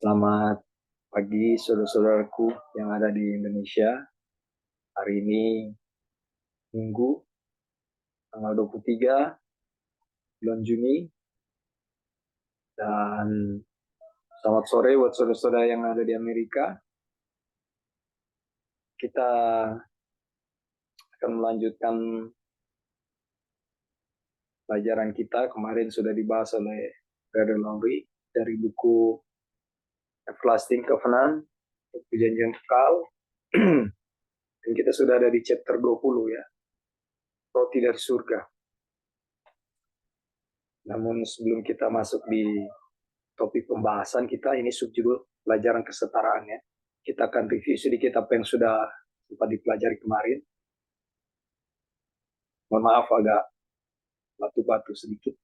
Selamat pagi saudara-saudaraku yang ada di Indonesia. Hari ini Minggu, tanggal 23 bulan Juni. Dan selamat sore buat saudara-saudara yang ada di Amerika. Kita akan melanjutkan pelajaran kita. Kemarin sudah dibahas oleh Brother Lowry dari buku Everlasting Covenant, Perjanjian Kekal. Dan kita sudah ada di chapter 20 ya, Roti dari Surga. Namun sebelum kita masuk di topik pembahasan kita, ini subjudul pelajaran kesetaraan ya. Kita akan review sedikit apa yang sudah sempat dipelajari kemarin. Mohon maaf agak batu-batu sedikit.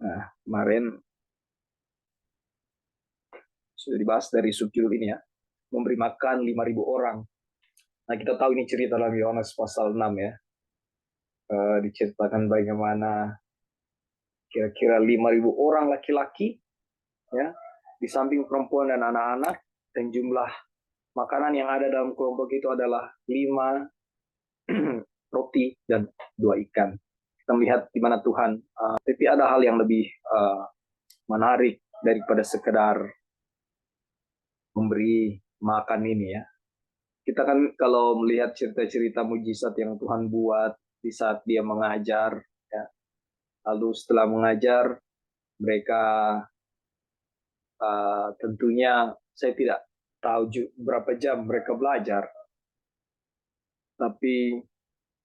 Nah, kemarin sudah dibahas dari subjudul ini ya, memberi makan 5.000 orang. Nah, kita tahu ini cerita dalam Yohanes pasal 6 ya. Diceritakan bagaimana kira-kira 5.000 orang laki-laki ya, di samping perempuan dan anak-anak, dan jumlah makanan yang ada dalam kelompok itu adalah 5 roti dan 2 ikan. Kita melihat di mana Tuhan, tapi ada hal yang lebih menarik daripada sekedar memberi makan ini ya. Kita kan kalau melihat cerita-cerita mujizat yang Tuhan buat di saat dia mengajar, ya. Lalu setelah mengajar, mereka tentunya saya tidak tahu berapa jam mereka belajar. Tapi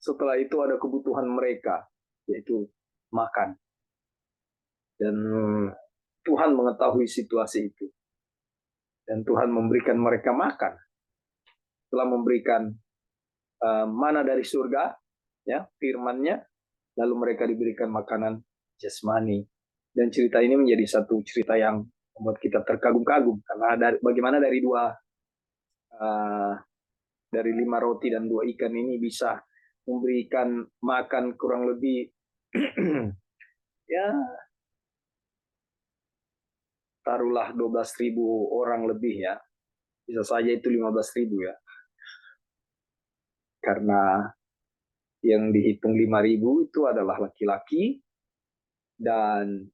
setelah itu ada kebutuhan mereka, yaitu makan. Dan Tuhan mengetahui situasi itu. Dan Tuhan memberikan mereka makan. Telah memberikan mana dari surga, ya, firman-Nya, lalu mereka diberikan makanan jasmani. Dan cerita ini menjadi satu cerita yang membuat kita terkagum-kagum, karena bagaimana dari 5 roti dan 2 ikan ini bisa memberikan makan kurang lebih ya taruhlah 12.000 orang lebih ya. Bisa saja itu 15.000 ya. Karena yang dihitung 5.000 itu adalah laki-laki, dan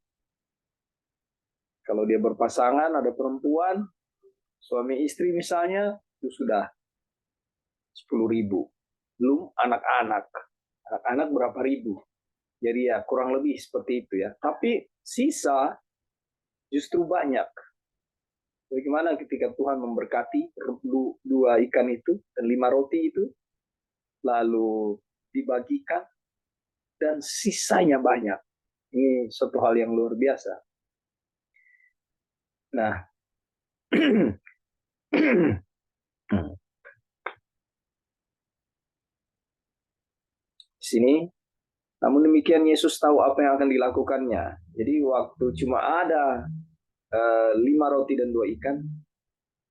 kalau dia berpasangan ada perempuan, suami istri misalnya, itu sudah 10.000. Belum anak-anak. Anak-anak berapa ribu. Jadi ya kurang lebih seperti itu ya. Tapi sisa justru banyak. Bagaimana ketika Tuhan memberkati 2 ikan itu dan 5 roti itu, lalu dibagikan, dan sisanya banyak. Ini suatu hal yang luar biasa. Nah, di sini, namun demikian Yesus tahu apa yang akan dilakukannya. Jadi waktu cuma ada 5 roti dan 2 ikan,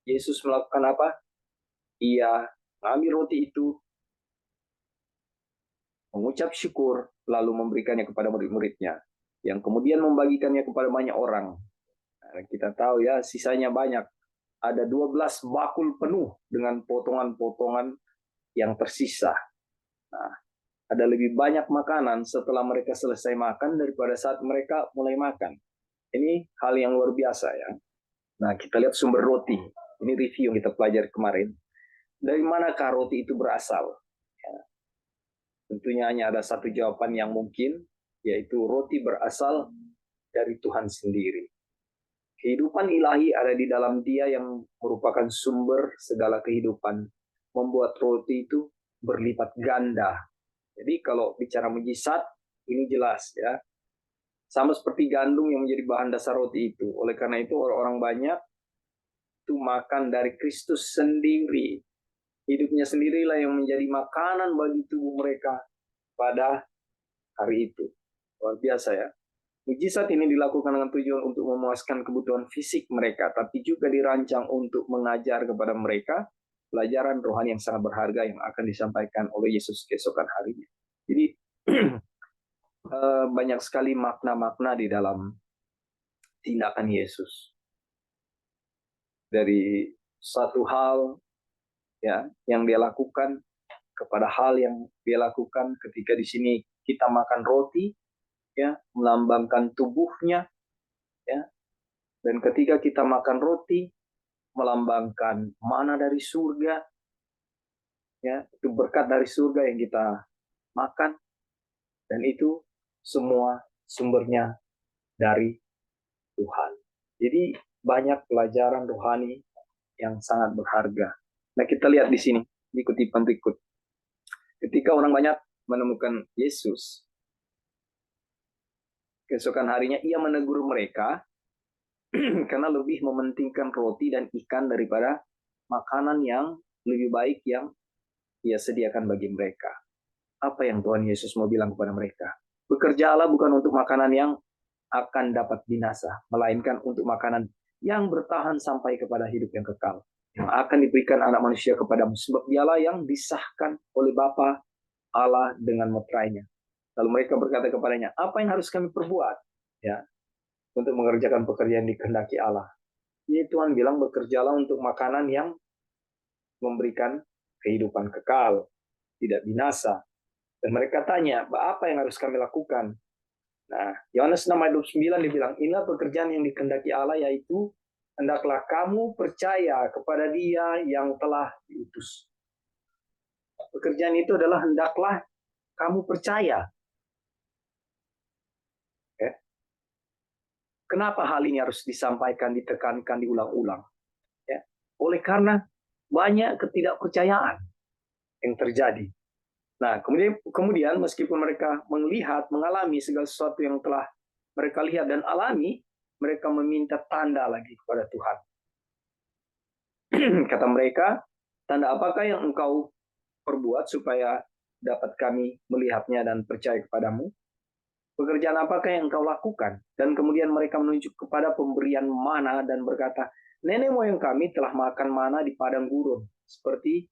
Yesus melakukan apa? Ia mengambil roti itu, mengucap syukur, lalu memberikannya kepada murid-muridnya, yang kemudian membagikannya kepada banyak orang. Nah, kita tahu ya, sisanya banyak. Ada 12 bakul penuh dengan potongan-potongan yang tersisa. Nah, ada lebih banyak makanan setelah mereka selesai makan daripada saat mereka mulai makan. Ini hal yang luar biasa ya. Nah, kita lihat sumber roti. Ini review yang kita pelajari kemarin. Dari manakah roti itu berasal? Ya. Tentunya hanya ada satu jawaban yang mungkin, yaitu roti berasal dari Tuhan sendiri. Kehidupan ilahi ada di dalam Dia yang merupakan sumber segala kehidupan, membuat roti itu berlipat ganda. Jadi kalau bicara mujizat, ini jelas ya. Sama seperti gandum yang menjadi bahan dasar roti itu. Oleh karena itu orang-orang banyak itu makan dari Kristus sendiri. hidupnya sendirilah yang menjadi makanan bagi tubuh mereka pada hari itu. Luar biasa ya. Mujizat ini dilakukan dengan tujuan untuk memuaskan kebutuhan fisik mereka, tapi juga dirancang untuk mengajar kepada mereka pelajaran rohani yang sangat berharga yang akan disampaikan oleh Yesus keesokan harinya. Jadi banyak sekali makna-makna di dalam tindakan Yesus. Dari satu hal ya yang dia lakukan kepada hal yang dia lakukan ketika di sini kita makan roti ya, melambangkan tubuhnya ya. Dan ketika kita makan roti melambangkan mana dari surga ya, itu berkat dari surga yang kita makan, dan itu semua sumbernya dari Tuhan. Jadi banyak pelajaran rohani yang sangat berharga. Nah, kita lihat di sini di kutipan berikut. Ketika orang banyak menemukan Yesus, keesokan harinya ia menegur mereka karena lebih mementingkan roti dan ikan daripada makanan yang lebih baik yang ia sediakan bagi mereka. Apa yang Tuhan Yesus mau bilang kepada mereka? Bekerjalah bukan untuk makanan yang akan dapat binasa, melainkan untuk makanan yang bertahan sampai kepada hidup yang kekal, yang akan diberikan anak manusia kepadamu, sebab dialah yang disahkan oleh Bapa Allah dengan meterainya. Lalu mereka berkata kepadanya, apa yang harus kami perbuat ya untuk mengerjakan pekerjaan dikehendaki Allah? Ini Tuhan bilang bekerjalah untuk makanan yang memberikan kehidupan kekal, tidak binasa. Dan mereka tanya, apa yang harus kami lakukan? Nah, Yohanes 6 ayat 29 dibilang, inilah pekerjaan yang dikehendaki Allah, yaitu hendaklah kamu percaya kepada Dia yang telah diutus. Pekerjaan itu adalah hendaklah kamu percaya. Okay. Kenapa hal ini harus disampaikan, ditekankan, diulang-ulang? Ya. Oleh karena banyak ketidakpercayaan yang terjadi. Nah, kemudian meskipun mereka melihat, mengalami segala sesuatu yang telah mereka lihat dan alami, mereka meminta tanda lagi kepada Tuhan. Kata mereka, tanda apakah yang engkau perbuat supaya dapat kami melihatnya dan percaya kepadamu? Pekerjaan apakah yang engkau lakukan? Dan kemudian mereka menunjuk kepada pemberian mana dan berkata, nenek moyang kami telah makan mana di padang gurun, seperti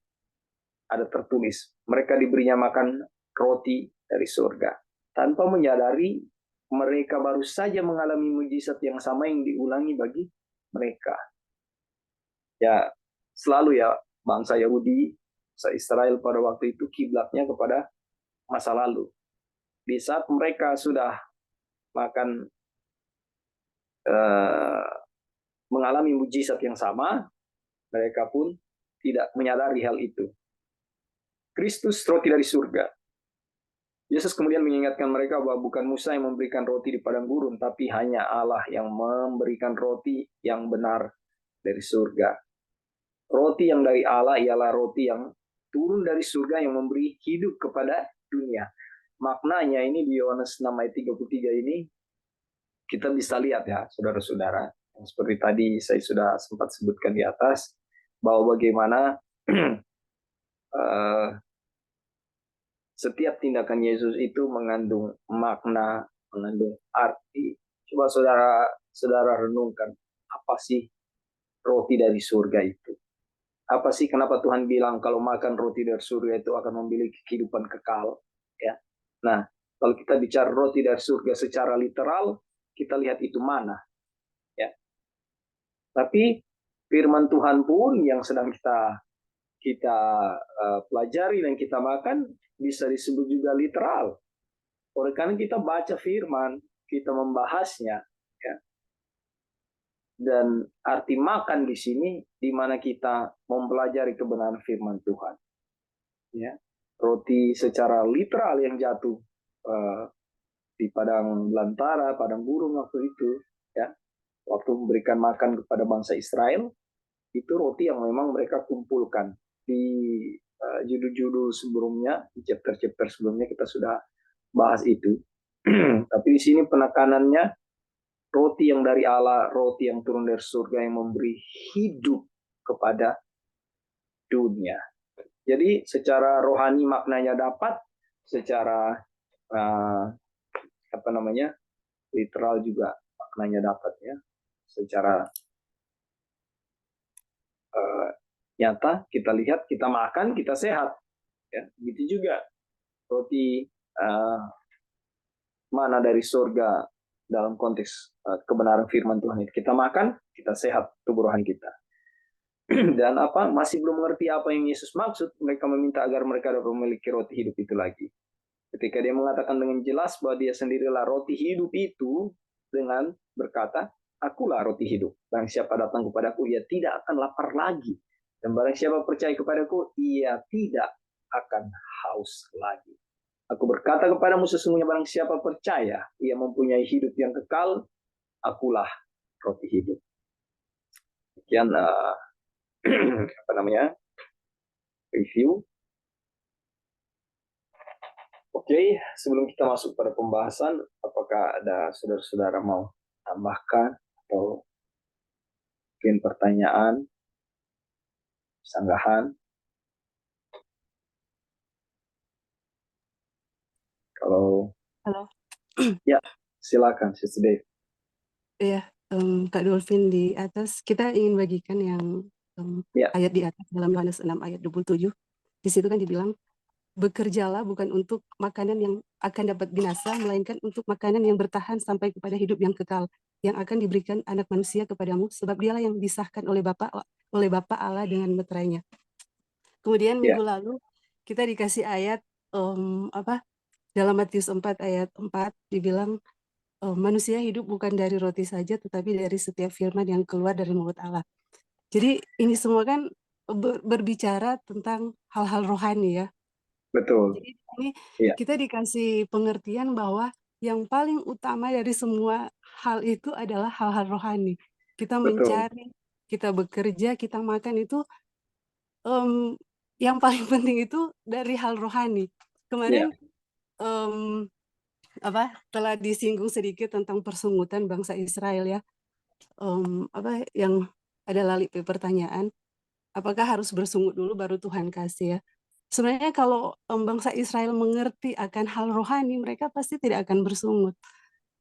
ada tertulis, mereka diberinya makan roti dari surga. Tanpa menyadari, mereka baru saja mengalami mujizat yang sama yang diulangi bagi mereka. Ya, selalu ya, bangsa Yahudi, bangsa Israel pada waktu itu kiblatnya kepada masa lalu. Di saat mereka sudah makan mengalami mujizat yang sama, mereka pun tidak menyadari hal itu. Kristus roti dari surga. Yesus kemudian mengingatkan mereka bahwa bukan Musa yang memberikan roti di padang gurun, tapi hanya Allah yang memberikan roti yang benar dari surga. Roti yang dari Allah ialah roti yang turun dari surga yang memberi hidup kepada dunia. Maknanya ini di Yohanes 6 ayat 33 ini kita bisa lihat ya, saudara-saudara. Seperti tadi saya sudah sempat sebutkan di atas, bahwa bagaimana setiap tindakan Yesus itu mengandung makna, mengandung arti. Coba saudara renungkan, apa sih roti dari surga itu? Apa sih kenapa Tuhan bilang kalau makan roti dari surga itu akan memiliki kehidupan kekal? Ya. Nah, kalau kita bicara roti dari surga secara literal, kita lihat itu mana. Ya. Tapi firman Tuhan pun yang sedang kita pelajari dan kita makan bisa disebut juga literal. Oleh karena kita baca firman, kita membahasnya, ya. Dan arti makan di sini di mana kita mempelajari kebenaran firman Tuhan. Ya. Roti secara literal yang jatuh di padang belantara, padang gurun waktu itu, ya. Waktu memberikan makan kepada bangsa Israel, itu roti yang memang mereka kumpulkan. Di judul-judul sebelumnya, di chapter-chapter sebelumnya kita sudah bahas itu. Tapi di sini penekanannya roti yang dari Allah, roti yang turun dari surga yang memberi hidup kepada dunia. Jadi secara rohani maknanya dapat, secara apa namanya, literal juga maknanya dapat ya. Secara nyata kita lihat, kita makan, kita sehat. Ya, begitu juga roti mana dari surga dalam konteks kebenaran firman Tuhan itu. Kita makan, kita sehat tubuh rohani kita. Dan apa masih belum mengerti apa yang Yesus maksud, mereka meminta agar mereka dapat memiliki roti hidup itu lagi. Ketika dia mengatakan dengan jelas bahwa dia sendirilah roti hidup itu, dengan berkata, akulah roti hidup. Barang siapa datang kepadaku, ia tidak akan lapar lagi. Dan barang siapa percaya kepadaku, ia tidak akan haus lagi. Aku berkata kepadamu, sesungguhnya barang siapa percaya, ia mempunyai hidup yang kekal, akulah roti hidup. Sekian apa namanya, review. Oke, sebelum kita masuk pada pembahasan, apakah ada saudara-saudara mau tambahkan atau mungkin pertanyaan, sanggahan? Kalau Halo. ya, silakan, Sister Dave. Iya, Kak Dolphin, di atas kita ingin bagikan yang Ya, ayat di atas dalam Yohanes 6 ayat 27. Di situ kan dibilang, bekerjalah bukan untuk makanan yang akan dapat binasa, melainkan untuk makanan yang bertahan sampai kepada hidup yang kekal, yang akan diberikan anak manusia kepadamu, sebab dialah yang disahkan oleh Bapa Allah dengan meterainya. Kemudian ya, minggu lalu kita dikasih ayat dalam Matius 4 ayat 4 dibilang, manusia hidup bukan dari roti saja, tetapi dari setiap firman yang keluar dari mulut Allah. Jadi ini semua kan berbicara tentang hal-hal rohani ya. betul. Jadi ini Ya, kita dikasih pengertian bahwa yang paling utama dari semua hal itu adalah hal-hal rohani. Kita betul. mencari, kita bekerja, kita makan itu yang paling penting itu dari hal rohani. Ya, Kemarin telah disinggung sedikit tentang persungutan bangsa Israel ya. Yang ada lalip pertanyaan, apakah harus bersungut dulu baru Tuhan kasih ya? Sebenarnya kalau bangsa Israel mengerti akan hal rohani, mereka pasti tidak akan bersungut.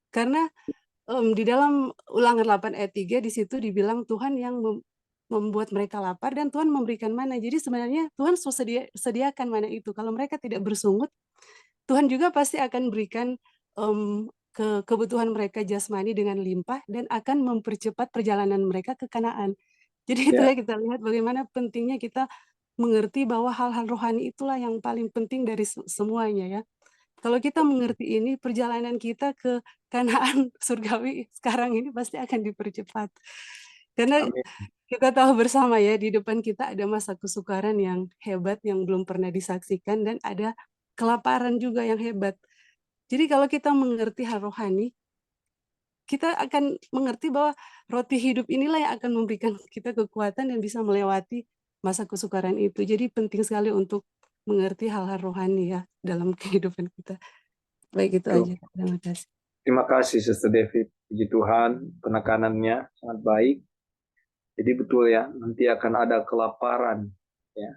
Karena di dalam Ulangan 8 ayat 3 di situ dibilang Tuhan yang membuat mereka lapar dan Tuhan memberikan mana. Jadi sebenarnya Tuhan sediakan mana itu. Kalau mereka tidak bersungut, Tuhan juga pasti akan berikan kebutuhan mereka jasmani dengan limpah dan akan mempercepat perjalanan mereka ke Kanaan. Jadi itu ya, ya kita lihat bagaimana pentingnya kita mengerti bahwa hal-hal rohani itulah yang paling penting dari semuanya ya. Kalau kita mengerti ini, perjalanan kita ke Kanaan surgawi sekarang ini pasti akan dipercepat. Karena amin. kita tahu bersama ya, di depan kita ada masa kesukaran yang hebat yang belum pernah disaksikan dan ada kelaparan juga yang hebat. Jadi kalau kita mengerti hal rohani, kita akan mengerti bahwa roti hidup inilah yang akan memberikan kita kekuatan dan bisa melewati masa kesukaran itu. Jadi penting sekali untuk mengerti hal-hal rohani ya dalam kehidupan kita. Baik itu Betul. aja. Terima kasih. Terima kasih, Sister David. Puji Tuhan, penekanannya sangat baik. Jadi betul ya, nanti akan ada kelaparan. Ya,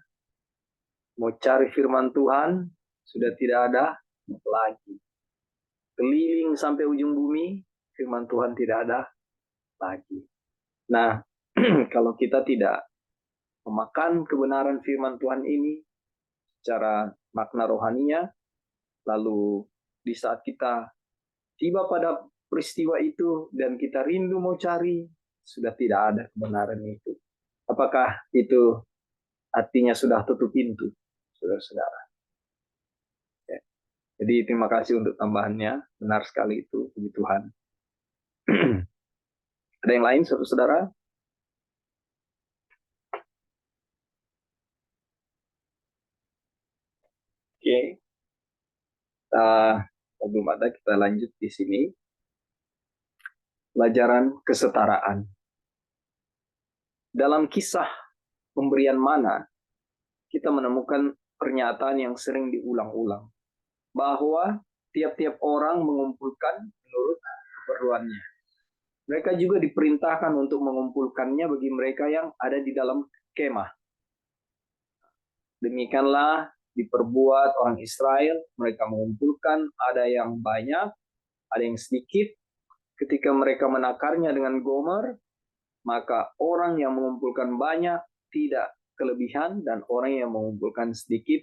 mau cari firman Tuhan, sudah tidak ada lagi. Keliling sampai ujung bumi, firman Tuhan tidak ada lagi. Nah, kalau kita tidak memakan kebenaran firman Tuhan ini secara makna rohaninya, lalu di saat kita tiba pada peristiwa itu dan kita rindu mau cari, sudah tidak ada kebenaran itu. Apakah itu artinya sudah tutup pintu, saudara-saudara? Ya. Jadi terima kasih untuk tambahannya, benar sekali itu, puji Tuhan. Ada yang lain, saudara-saudara? Oke, belum ada, kita lanjut di sini. Pelajaran kesetaraan. Dalam kisah pemberian mana, kita menemukan pernyataan yang sering diulang-ulang, bahwa tiap-tiap orang mengumpulkan menurut keperluannya. Mereka juga diperintahkan untuk mengumpulkannya bagi mereka yang ada di dalam kemah. demikianlah diperbuat orang Israel. Mereka mengumpulkan, ada yang banyak, ada yang sedikit. Ketika mereka menakarnya dengan Gomer, maka orang yang mengumpulkan banyak tidak kelebihan, dan orang yang mengumpulkan sedikit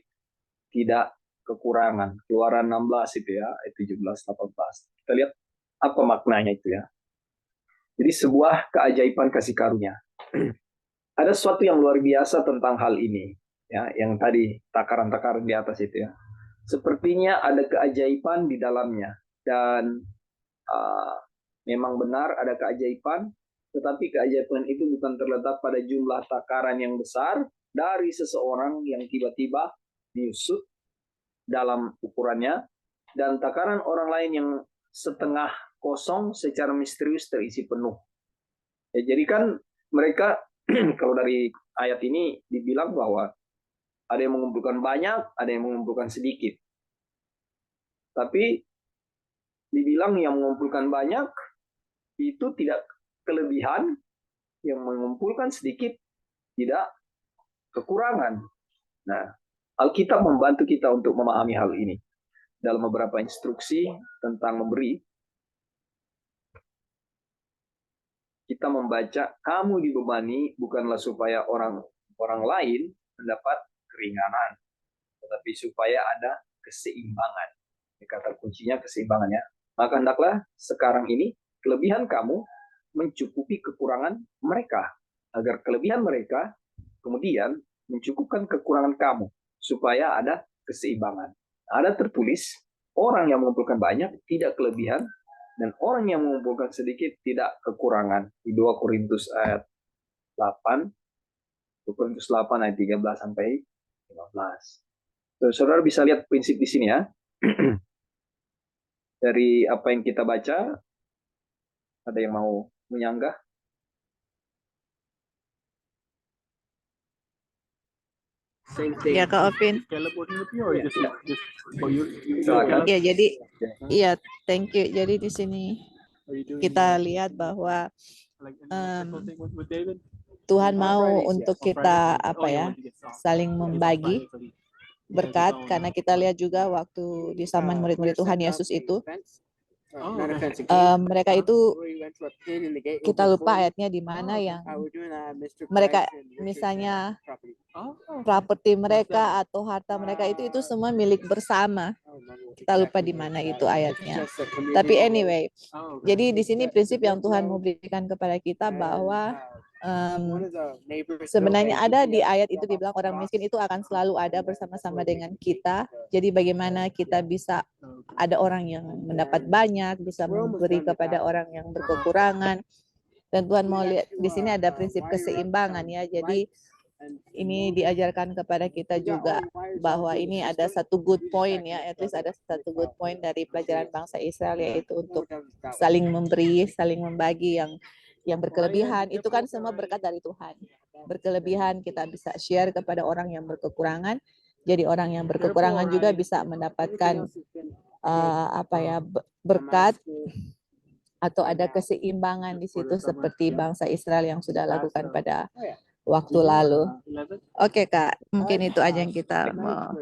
tidak kekurangan. Keluaran 16 itu ya, ayat 17-18. Kita lihat apa maknanya itu ya. Jadi sebuah keajaiban kasih karunia. Ada sesuatu yang luar biasa tentang hal ini, ya, yang tadi takaran-takaran di atas itu ya. Sepertinya ada keajaiban di dalamnya, dan uh, memang benar ada keajaiban, tetapi keajaiban itu bukan terletak pada jumlah takaran yang besar dari seseorang yang tiba-tiba diusut dalam ukurannya, dan takaran orang lain yang setengah kosong secara misterius terisi penuh. Ya, jadi kan mereka kalau dari ayat ini dibilang bahwa ada yang mengumpulkan banyak, ada yang mengumpulkan sedikit. Tapi dibilang yang mengumpulkan banyak itu tidak kelebihan, yang mengumpulkan sedikit tidak kekurangan. Nah, Alkitab membantu kita untuk memahami hal ini. Dalam beberapa instruksi tentang memberi, kita membaca, kamu dibebani bukanlah supaya orang lain mendapat keringanan, tetapi supaya ada keseimbangan. Kata kuncinya keseimbangannya. Maka hendaklah sekarang ini kelebihan kamu mencukupi kekurangan mereka, agar kelebihan mereka kemudian mencukupkan kekurangan kamu, supaya ada keseimbangan. Ada tertulis, orang yang mengumpulkan banyak tidak kelebihan, dan orang yang mengumpulkan sedikit tidak kekurangan. Di 2 Korintus ayat 8, 2 Korintus 8 ayat 13 sampai 15. Saudara bisa lihat prinsip di sini ya. Dari apa yang kita baca, ada yang mau menyanggah? Ya Kak Opin. Silakan. Ya jadi iya thank you. Jadi di sini kita lihat bahwa Tuhan mau untuk kita saling membagi berkat, karena kita lihat juga waktu di zaman murid-murid Tuhan Yesus itu mereka itu, kita lupa ayatnya di mana, yang mereka misalnya properti mereka atau harta mereka itu semua milik bersama. Kita lupa di mana itu ayatnya. Tapi anyway, jadi di sini prinsip yang Tuhan mau berikan kepada kita bahwa sebenarnya ada di ayat itu dibilang orang miskin itu akan selalu ada bersama-sama dengan kita. Jadi bagaimana kita bisa ada orang yang mendapat banyak, bisa memberi kepada orang yang berkekurangan. Dan Tuhan mau lihat di sini ada prinsip keseimbangan ya. Jadi ini diajarkan kepada kita juga bahwa ini ada satu good point ya, at least ada satu good point dari pelajaran bangsa Israel, yaitu untuk saling memberi, saling membagi. Yang berkelebihan itu kan semua berkat dari Tuhan. Berkelebihan kita bisa share kepada orang yang berkekurangan. Jadi orang yang berkekurangan juga bisa mendapatkan berkat, atau ada keseimbangan di situ seperti bangsa Israel yang sudah lakukan pada waktu lalu. Oke Kak, mungkin itu aja yang kita mau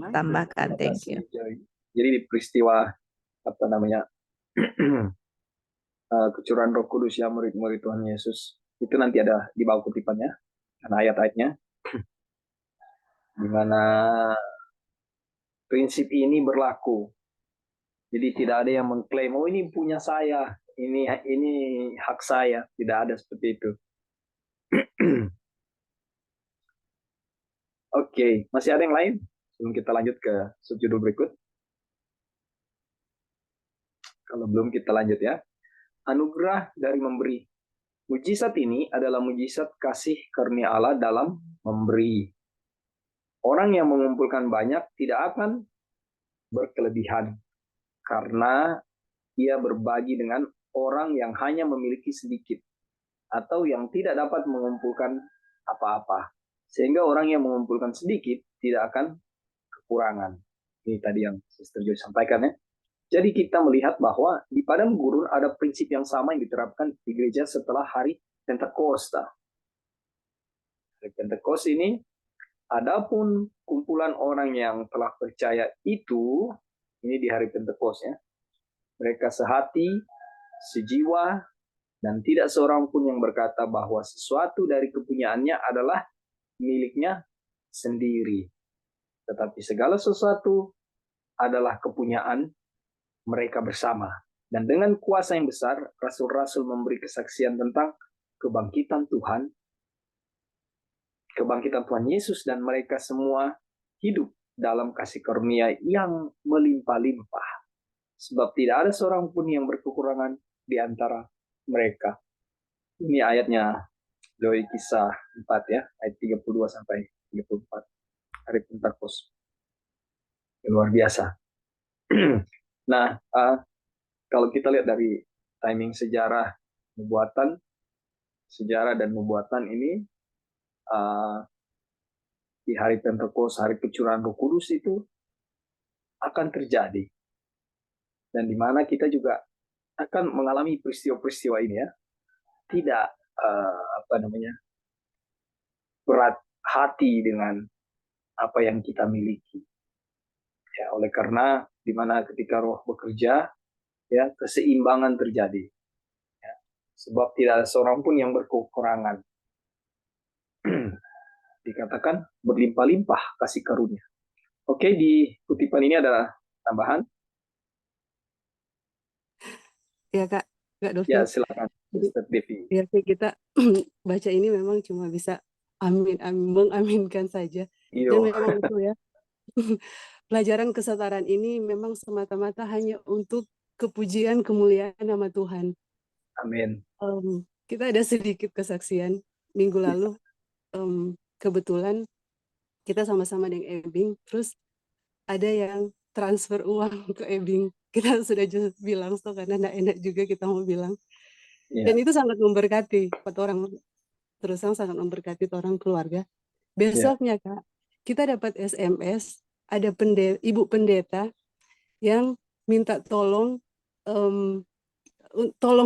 tambahkan. Thank you. Jadi di peristiwa kecurangan Roh Kudus ya, murid-murid Tuhan Yesus itu nanti ada di bawah kutipannya, dan ayat-ayatnya, di mana prinsip ini berlaku. Jadi tidak ada yang mengklaim, oh ini punya saya, ini hak saya. Tidak ada seperti itu. Oke, masih ada yang lain sebelum kita lanjut ke subjudul berikut? Kalau belum, kita lanjut ya. Anugerah dari memberi. Mujizat ini adalah mujizat kasih karunia Allah dalam memberi. Orang yang mengumpulkan banyak tidak akan berkelebihan, karena ia berbagi dengan orang yang hanya memiliki sedikit atau yang tidak dapat mengumpulkan apa-apa. Sehingga orang yang mengumpulkan sedikit tidak akan kekurangan. Ini tadi yang Sister Joy sampaikan ya. Jadi kita melihat bahwa di padang gurun ada prinsip yang sama yang diterapkan di gereja setelah hari Pentakosta. Hari Pentakosta ini Adapun kumpulan orang yang telah percaya itu, ini di hari Pentekost ya, mereka sehati, sejiwa, dan tidak seorang pun yang berkata bahwa sesuatu dari kepunyaannya adalah miliknya sendiri. Tetapi segala sesuatu adalah kepunyaan mereka bersama. Dan dengan kuasa yang besar, rasul-rasul memberi kesaksian tentang kebangkitan Tuhan Yesus, dan mereka semua hidup dalam kasih karunia yang melimpah-limpah. Sebab tidak ada seorang pun yang berkekurangan di antara mereka. Ini ayatnya dari Kisah 4 ya, ayat 32 sampai 34. Hari Pentekost. Luar biasa. Nah, kalau kita lihat dari timing sejarah dan nubuatan ini, di hari Pentekost, hari kecurahan Roh Kudus itu akan terjadi. Dan di mana kita juga akan mengalami peristiwa-peristiwa ini ya. Tidak berat hati dengan apa yang kita miliki. Ya, oleh karena di mana ketika Roh bekerja, ya keseimbangan terjadi. Ya, sebab tidak ada seorang pun yang berkekurangan. Dikatakan berlimpah-limpah kasih karunia. Oke, di kutipan ini ada tambahan. Ya Kak, Kak Ya, Dovin. silakan, Jadi Mr. Devi. ya kita baca ini memang cuma bisa mengaminkan saja. Dan Iyo, memang betul ya. Pelajaran kesetaraan ini memang semata-mata hanya untuk kepujian kemuliaan nama Tuhan. amin. Kita ada sedikit kesaksian minggu lalu. Kebetulan kita sama-sama dengan Ebing, terus ada yang transfer uang ke Ebing. Kita sudah bilang so karena enggak enak juga kita mau bilang. Dan Ya, itu sangat memberkati buat orang, terus sangat memberkati orang keluarga. ya, Besoknya Kak, kita dapat SMS, ada ibu pendeta yang minta tolong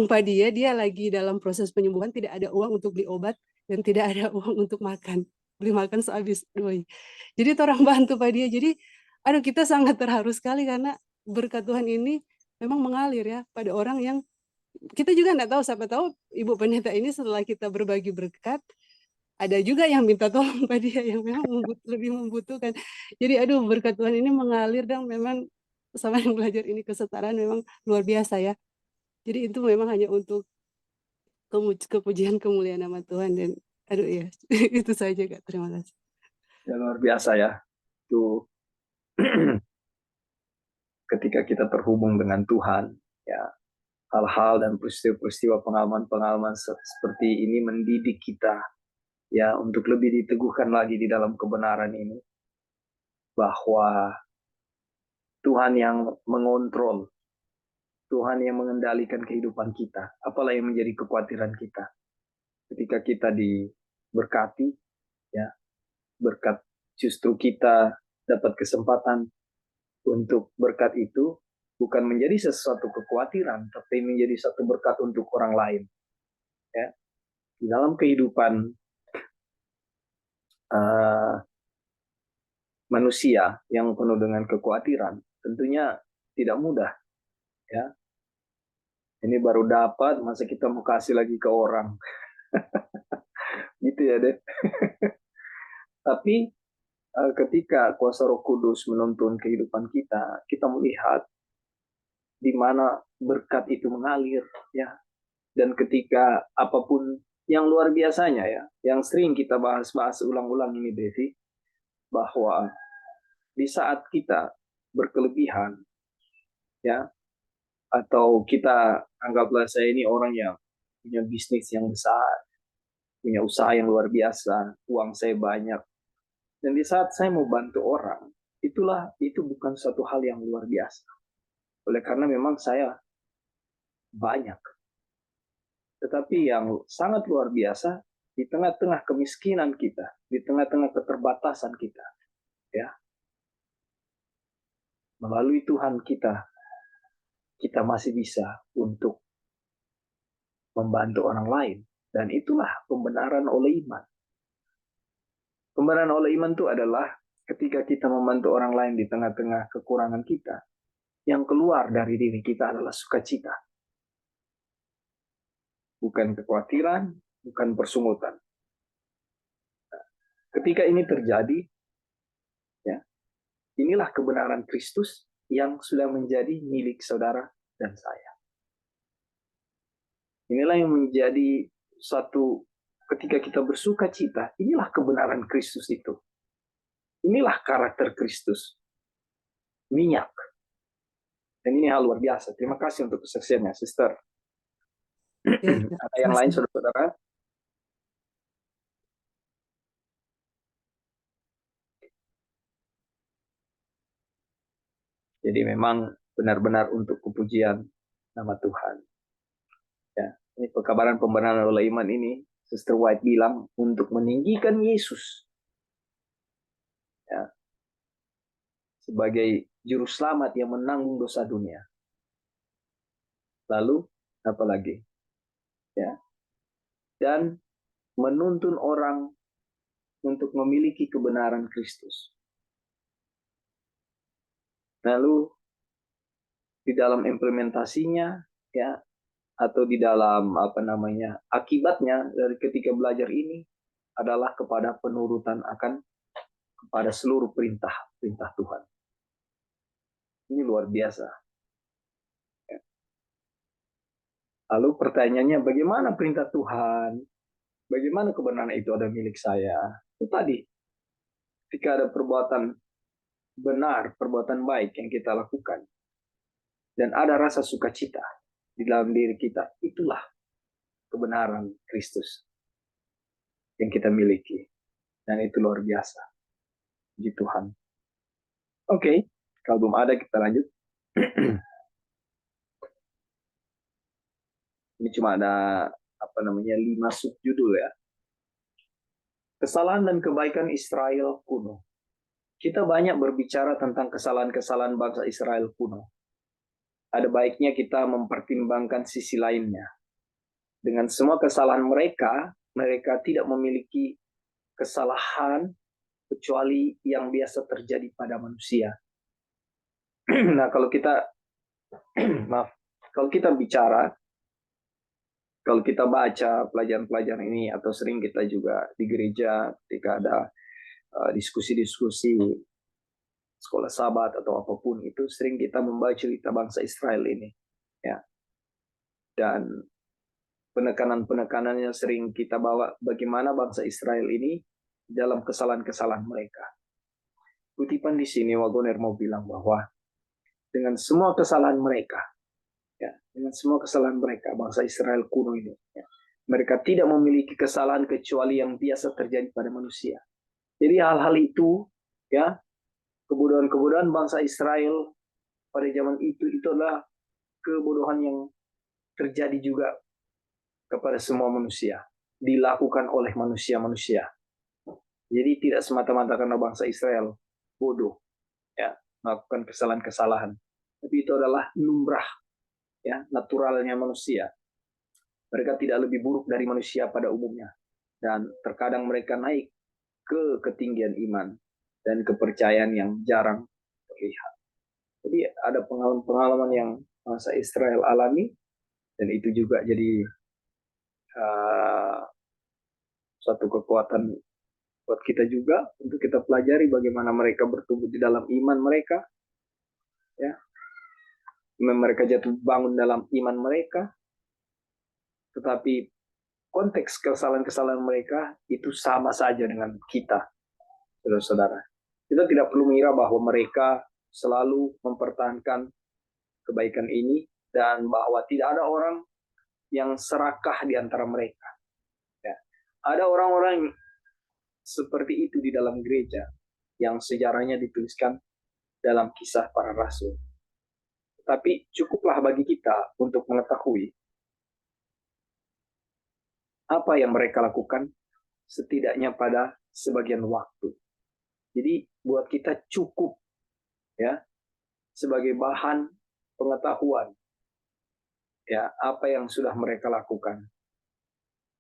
Pak dia lagi dalam proses penyembuhan, tidak ada uang untuk beli obat dan tidak ada uang untuk makan, beli makan sehabis doi. Jadi orang bantu Pak dia. Jadi aduh, kita sangat terharu sekali karena berkat Tuhan ini memang mengalir ya pada orang yang kita juga enggak tahu, siapa tahu ibu pendeta ini setelah kita berbagi berkat ada juga yang minta tolong Pak dia yang memang lebih membutuhkan. Jadi aduh, berkat Tuhan ini mengalir dan memang sama yang belajar ini kesetaraan memang luar biasa ya. Jadi itu memang hanya untuk kepujian kemuliaan nama Tuhan, dan aduh ya itu saja Kak, terima kasih. ya luar biasa ya. Itu ketika kita terhubung dengan Tuhan, ya hal-hal dan peristiwa-peristiwa pengalaman-pengalaman seperti ini mendidik kita ya untuk lebih diteguhkan lagi di dalam kebenaran ini, bahwa Tuhan yang mengontrol, Tuhan yang mengendalikan kehidupan kita. Apalah yang menjadi kekhawatiran kita ketika kita diberkati, ya berkat, justru kita dapat kesempatan untuk berkat itu bukan menjadi sesuatu kekhawatiran, tapi menjadi satu berkat untuk orang lain. Ya, di dalam kehidupan manusia yang penuh dengan kekhawatiran, tentunya tidak mudah. Ya, ini baru dapat, masa kita mau kasih lagi ke orang, gitu ya deh. Tapi ketika kuasa Roh Kudus menuntun kehidupan kita, kita melihat di mana berkat itu mengalir, ya. Dan ketika apapun yang luar biasanya ya, yang sering kita bahas-bahas ulang-ulang ini Devi, bahwa di saat kita berkelebihan, ya, atau kita anggaplah saya ini orang yang punya bisnis yang besar, punya usaha yang luar biasa, uang saya banyak, dan di saat saya mau bantu orang, itu bukan satu hal yang luar biasa. Oleh karena memang saya banyak. Tetapi yang sangat luar biasa, di tengah-tengah kemiskinan kita, di tengah-tengah keterbatasan kita, ya, melalui Tuhan kita masih bisa untuk membantu orang lain. Dan itulah pembenaran oleh iman. Pembenaran oleh iman itu adalah ketika kita membantu orang lain di tengah-tengah kekurangan kita, yang keluar dari diri kita adalah sukacita. Bukan kekhawatiran, bukan persungutan. Ketika ini terjadi, ya, inilah kebenaran Kristus yang sudah menjadi milik saudara dan saya. Inilah yang menjadi satu ketika kita bersuka cita, inilah kebenaran Kristus itu. Inilah karakter Kristus. Minyak. Dan ini hal luar biasa. Terima kasih untuk kesaksiannya, Sister. Ya, Ada yang lain, saudara-saudara? Jadi memang benar-benar untuk kepujian nama Tuhan. Ya, ini pekabaran pembenaran oleh iman ini, Sister White bilang untuk meninggikan Yesus, ya, sebagai juru selamat yang menanggung dosa dunia. Lalu apa lagi? Ya, dan menuntun orang untuk memiliki kebenaran Kristus. Lalu di dalam implementasinya, ya, atau di dalam akibatnya dari ketika belajar ini adalah kepada penurutan kepada seluruh perintah Tuhan. Ini luar biasa. Lalu pertanyaannya, bagaimana perintah Tuhan? Bagaimana kebenaran itu ada milik saya? Itu tadi, ketika ada perbuatan benar, perbuatan baik yang kita lakukan, dan ada rasa sukacita di dalam diri kita, itulah kebenaran Kristus yang kita miliki. Dan itu luar biasa. Puji Tuhan. Oke, kalau belum ada kita lanjut. Ini cuma ada 5 subjudul ya. Kesalahan dan kebaikan Israel kuno. Kita banyak berbicara tentang kesalahan-kesalahan bangsa Israel kuno. Ada baiknya kita mempertimbangkan sisi lainnya. Dengan semua kesalahan mereka, mereka tidak memiliki kesalahan kecuali yang biasa terjadi pada manusia. Nah, kalau kita kalau kita baca pelajaran-pelajaran ini, atau sering kita juga di gereja ketika ada diskusi-diskusi sekolah sahabat atau apapun itu, sering kita membaca cerita bangsa Israel ini, ya. Dan penekanan-penekanannya sering kita bawa bagaimana bangsa Israel ini dalam kesalahan-kesalahan mereka. Kutipan di sini Wagoner mau bilang bahwa dengan semua kesalahan mereka, ya, dengan semua kesalahan mereka, bangsa Israel kuno ini, ya, mereka tidak memiliki kesalahan kecuali yang biasa terjadi pada manusia. Jadi hal-hal itu, ya, kebodohan-kebodohan bangsa Israel pada zaman itu adalah kebodohan yang terjadi juga kepada semua manusia, dilakukan oleh manusia-manusia. Jadi tidak semata-mata karena bangsa Israel bodoh, ya, melakukan kesalahan-kesalahan, tapi itu adalah lumrah, ya, naturalnya manusia. Mereka tidak lebih buruk dari manusia pada umumnya, dan terkadang mereka naik ke ketinggian iman dan kepercayaan yang jarang terlihat. Jadi ada pengalaman-pengalaman yang bangsa Israel alami, dan itu juga jadi suatu kekuatan buat kita juga untuk kita pelajari bagaimana mereka bertumbuh di dalam iman mereka, ya, mereka jatuh bangun dalam iman mereka, tetapi konteks kesalahan-kesalahan mereka itu sama saja dengan kita, saudara-saudara. Kita tidak perlu mengira bahwa mereka selalu mempertahankan kebaikan ini dan bahwa tidak ada orang yang serakah di antara mereka. Ya. Ada orang-orang seperti itu di dalam gereja yang sejarahnya dituliskan dalam Kisah Para Rasul. Tapi cukuplah bagi kita untuk mengetahui apa yang mereka lakukan setidaknya pada sebagian waktu. Jadi buat kita cukup, ya, sebagai bahan pengetahuan, ya, apa yang sudah mereka lakukan.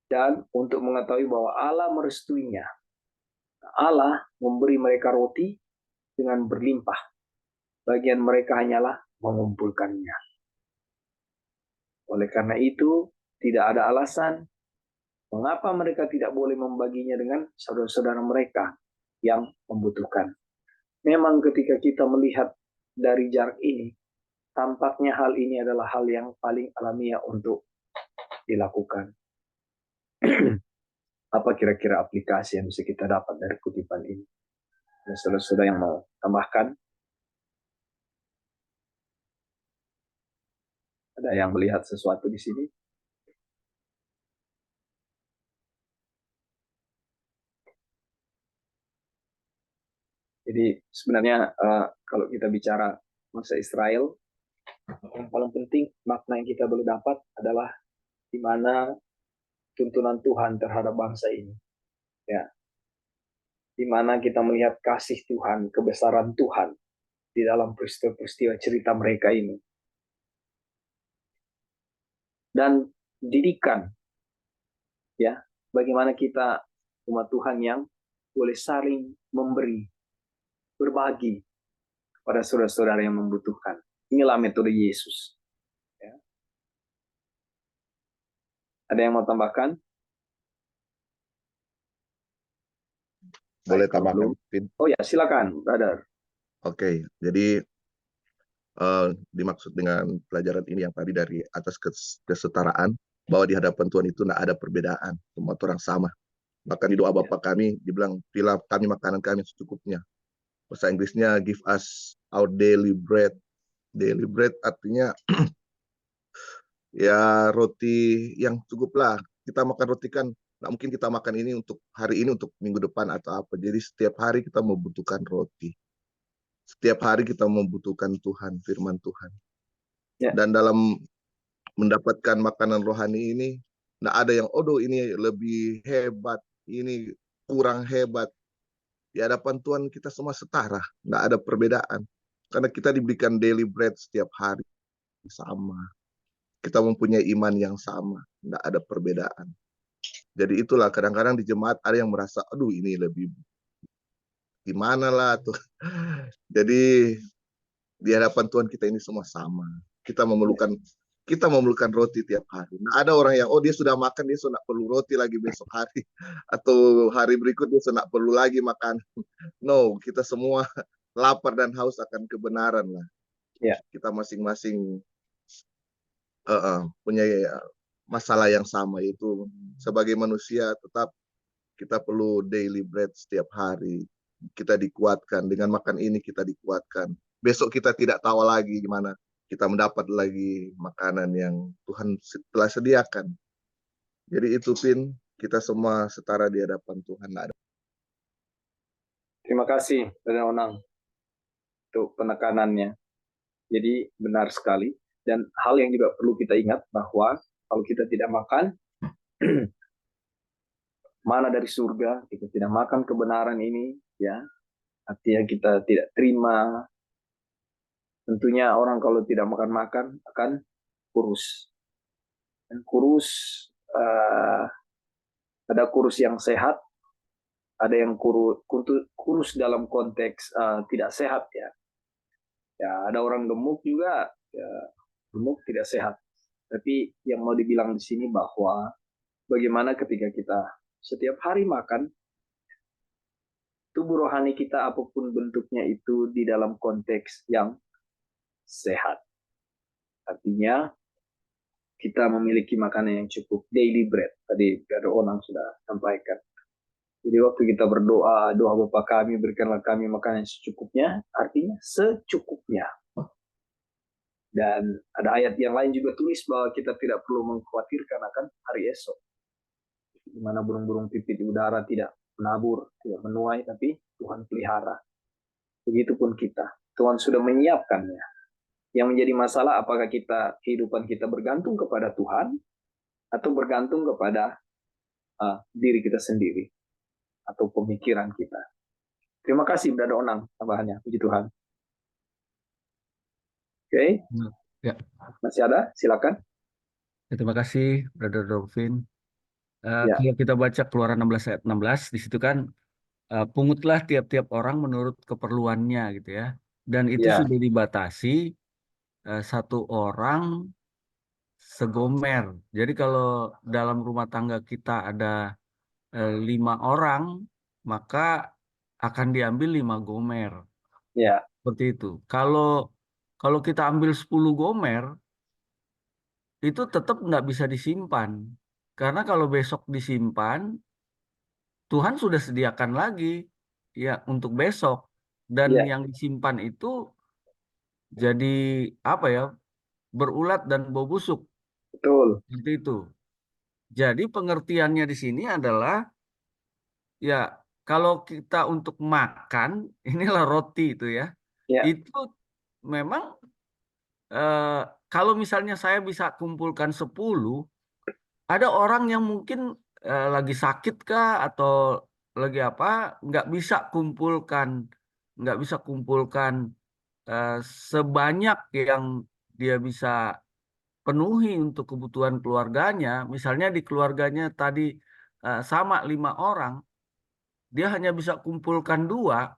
Dan untuk mengetahui bahwa Allah merestuinya. Allah memberi mereka roti dengan berlimpah. Bagian mereka hanyalah mengumpulkannya. Oleh karena itu, tidak ada alasan mengapa mereka tidak boleh membaginya dengan saudara-saudara mereka yang membutuhkan. Memang ketika kita melihat dari jarak ini, tampaknya hal ini adalah hal yang paling alamiah untuk dilakukan. Apa kira-kira aplikasi yang bisa kita dapat dari kutipan ini? Ada saudara-saudara yang mau tambahkan? Ada yang melihat sesuatu di sini? Jadi sebenarnya kalau kita bicara bangsa Israel, yang paling penting makna yang kita boleh dapat adalah di mana tuntunan Tuhan terhadap bangsa ini. Ya, di mana kita melihat kasih Tuhan, kebesaran Tuhan di dalam peristiwa-peristiwa cerita mereka ini. Dan didikan, ya, bagaimana kita umat Tuhan yang boleh saling memberi, berbagi pada saudara-saudara yang membutuhkan. Inilah metode Yesus. Ya. Ada yang mau tambahkan? Boleh Baik, kalau tambahkan, belum. Vin? Oh ya, silakan, brother. Oke, jadi dimaksud dengan pelajaran ini yang tadi dari atas kesetaraan, bahwa di hadapan Tuhan itu tidak ada perbedaan, semua orang sama. Bahkan di doa Bapa kami dibilang, berilah kami makanan kami secukupnya. Bahasa Inggrisnya give us our daily bread. Daily bread artinya ya roti yang cukup lah. Kita makan roti kan, nggak mungkin kita makan ini untuk hari ini, untuk minggu depan atau apa. Jadi setiap hari kita membutuhkan roti. Setiap hari kita membutuhkan Tuhan, firman Tuhan. Ya. Dan dalam mendapatkan makanan rohani ini, nggak ada yang, oh ini lebih hebat, ini kurang hebat. Di hadapan Tuhan kita semua setara, nggak ada perbedaan. Karena kita diberikan daily bread setiap hari, sama. Kita mempunyai iman yang sama, nggak ada perbedaan. Jadi itulah kadang-kadang di jemaat ada yang merasa, aduh ini lebih gimana lah tuh. Jadi di hadapan Tuhan kita ini semua sama. Kita memerlukan roti tiap hari. Nah, ada orang yang dia sudah makan, dia sudah perlu roti lagi besok hari atau hari berikut dia sudah perlu lagi makan. No, kita semua lapar dan haus akan kebenaran lah. Ya. Kita masing-masing punya masalah yang sama, yaitu sebagai manusia tetap kita perlu daily bread setiap hari. Kita dikuatkan dengan makan ini, kita dikuatkan. Besok kita tidak tahu lagi gimana kita mendapat lagi makanan yang Tuhan telah sediakan. Jadi itu Pin, kita semua setara di hadapan Tuhan. Terima kasih, Brother Onang, untuk penekanannya. Jadi benar sekali. Dan hal yang juga perlu kita ingat bahwa kalau kita tidak makan mana dari surga, kita tidak makan kebenaran ini, ya, artinya kita tidak terima. Tentunya orang kalau tidak makan akan kurus. Dan kurus, ada kurus yang sehat, ada yang kurus dalam konteks tidak sehat, ya. Ya, ada orang gemuk juga, ya, gemuk tidak sehat. Tapi yang mau dibilang di sini bahwa bagaimana ketika kita setiap hari makan, tubuh rohani kita apapun bentuknya itu di dalam konteks yang sehat. Artinya kita memiliki makanan yang cukup, daily bread. Tadi Brother Onang sudah sampaikan. Jadi waktu kita berdoa, doa Bapa kami, berikanlah kami makanan yang secukupnya, artinya secukupnya. Dan ada ayat yang lain juga tulis bahwa kita tidak perlu mengkhawatirkan akan hari esok. Di mana burung-burung pipit di udara tidak menabur, tidak menuai, tapi Tuhan pelihara. Begitupun kita. Tuhan sudah menyiapkannya. Yang menjadi masalah apakah kehidupan kita bergantung kepada Tuhan atau bergantung kepada diri kita sendiri atau pemikiran kita. Terima kasih Brother Onang tambahannya. Puji Tuhan. Oke. Ya. Masih ada? Silakan. Ya, terima kasih Brother Dolphin. Ya. Kalau kita baca Keluaran 16 ayat 16, di situ kan pungutlah tiap-tiap orang menurut keperluannya gitu ya. Dan itu Ya, sudah dibatasi satu orang segomer. Jadi kalau dalam rumah tangga kita ada 5 orang, maka akan diambil 5 gomer. ya, Seperti itu. Kalau kalau kita ambil 10 gomer, itu tetap nggak bisa disimpan. Karena kalau besok disimpan, Tuhan sudah sediakan lagi ya untuk besok. Dan ya, yang disimpan itu jadi apa ya, berulat dan bau busuk. betul. Seperti itu. Jadi pengertiannya di sini adalah ya kalau kita untuk makan, inilah roti itu ya. Ya, Itu memang eh, kalau misalnya saya bisa kumpulkan 10, ada orang yang mungkin lagi sakit kah atau lagi apa, nggak bisa kumpulkan, nggak bisa kumpulkan eh, sebanyak yang dia bisa penuhi untuk kebutuhan keluarganya. Misalnya di keluarganya tadi sama 5 orang, dia hanya bisa kumpulkan 2,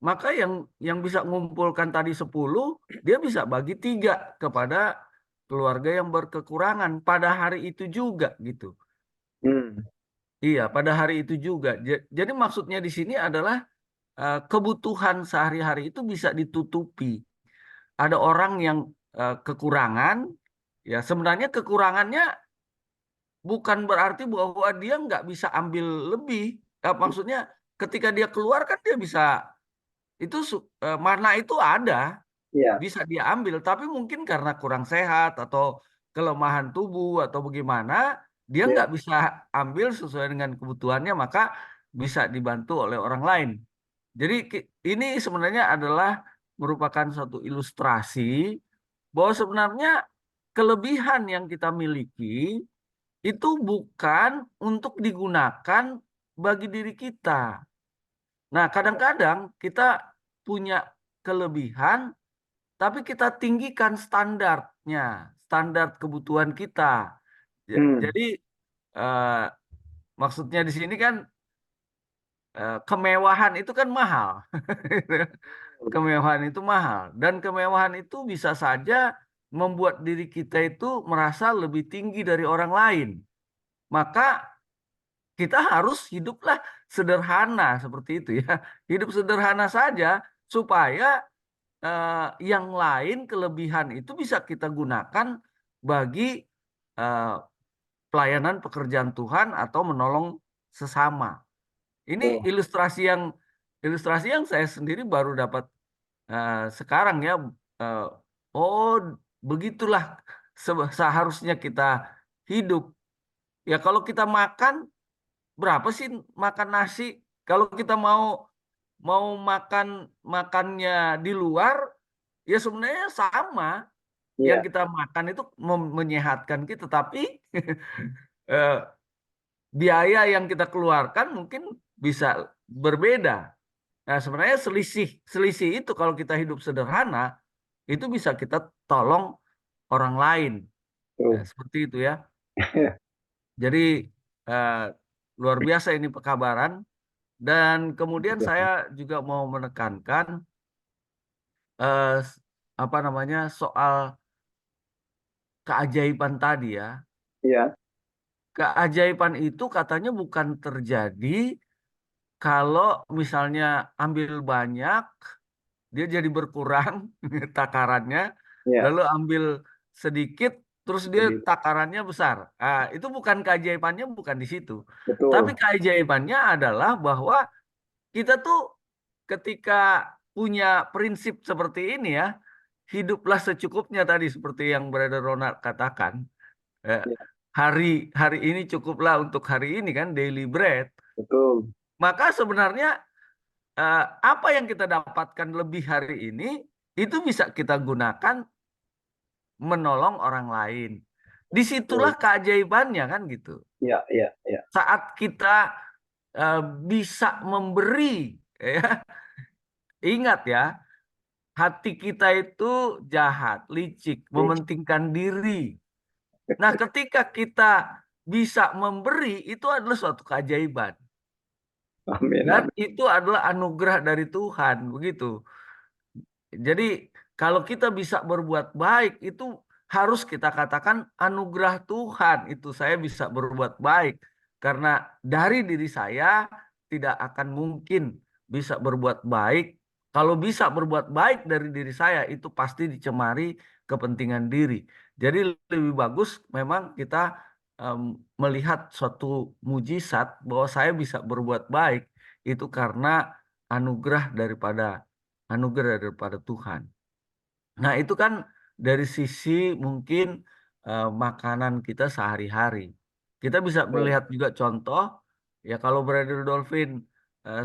maka yang bisa mengumpulkan tadi 10, dia bisa bagi 3 kepada keluarga yang berkekurangan pada hari itu juga gitu. hmm, Iya, pada hari itu juga. Jadi maksudnya di sini adalah kebutuhan sehari-hari itu bisa ditutupi. Ada orang yang kekurangan, ya sebenarnya kekurangannya bukan berarti bahwa dia nggak bisa ambil lebih. Maksudnya ketika dia keluar kan dia bisa, itu mana itu ada, ya, bisa dia ambil, tapi mungkin karena kurang sehat atau kelemahan tubuh atau bagaimana, dia ya, nggak bisa ambil sesuai dengan kebutuhannya, maka bisa dibantu oleh orang lain. Jadi ini sebenarnya adalah merupakan suatu ilustrasi bahwa sebenarnya kelebihan yang kita miliki itu bukan untuk digunakan bagi diri kita. Nah, kadang-kadang kita punya kelebihan tapi kita tinggikan standarnya, standar kebutuhan kita. hmm, Jadi eh, maksudnya di sini kan kemewahan itu kan mahal. Kemewahan itu mahal dan kemewahan itu bisa saja membuat diri kita itu merasa lebih tinggi dari orang lain. Maka kita harus hiduplah sederhana seperti itu ya. Hidup sederhana saja supaya yang lain kelebihan itu bisa kita gunakan bagi eh, pelayanan pekerjaan Tuhan atau menolong sesama. Ini betul. ilustrasi yang saya sendiri baru dapat sekarang ya. Eh, oh, begitulah seharusnya kita hidup. Ya kalau kita makan, berapa sih makan nasi? Kalau kita mau mau makannya di luar, ya sebenarnya sama. Yang Ya, kita makan itu menyehatkan kita, tapi eh, biaya yang kita keluarkan mungkin bisa berbeda. Nah, sebenarnya selisih selisih itu kalau kita hidup sederhana, itu bisa kita tolong orang lain. Nah, betul. seperti itu ya. Jadi eh, luar biasa ini pekabaran. Dan kemudian saya juga mau menekankan eh, apa namanya, soal keajaiban tadi ya. Ya, Keajaiban itu katanya bukan terjadi kalau misalnya ambil banyak, dia jadi berkurang takarannya, ya, lalu ambil sedikit, terus dia jadi takarannya besar. Itu bukan keajaibannya, bukan di situ. Tapi betul. keajaibannya adalah bahwa kita tuh ketika punya prinsip seperti ini ya, hiduplah secukupnya tadi seperti yang Brother Ronald katakan. Eh, Ya, hari hari ini cukuplah untuk hari ini kan, daily bread. betul. Maka sebenarnya apa yang kita dapatkan lebih hari ini itu bisa kita gunakan menolong orang lain. Disitulah Betul. keajaibannya kan gitu. Ya, ya, ya. Saat kita eh, bisa memberi, ya, ingat ya, hati kita itu jahat, licik, mementingkan diri. Nah, ketika kita bisa memberi, itu adalah suatu keajaiban. Amin. Dan Amin. itu adalah anugerah dari Tuhan, begitu. Jadi kalau kita bisa berbuat baik itu harus kita katakan anugerah Tuhan. Itu saya bisa berbuat baik karena dari diri saya tidak akan mungkin bisa berbuat baik. Kalau bisa berbuat baik dari diri saya itu pasti dicemari kepentingan diri. Jadi lebih bagus memang kita em, melihat suatu mujizat bahwa saya bisa berbuat baik itu karena anugerah daripada Tuhan. Nah, itu kan dari sisi mungkin makanan kita sehari-hari. Kita bisa melihat juga contoh, ya kalau Brother Dolphin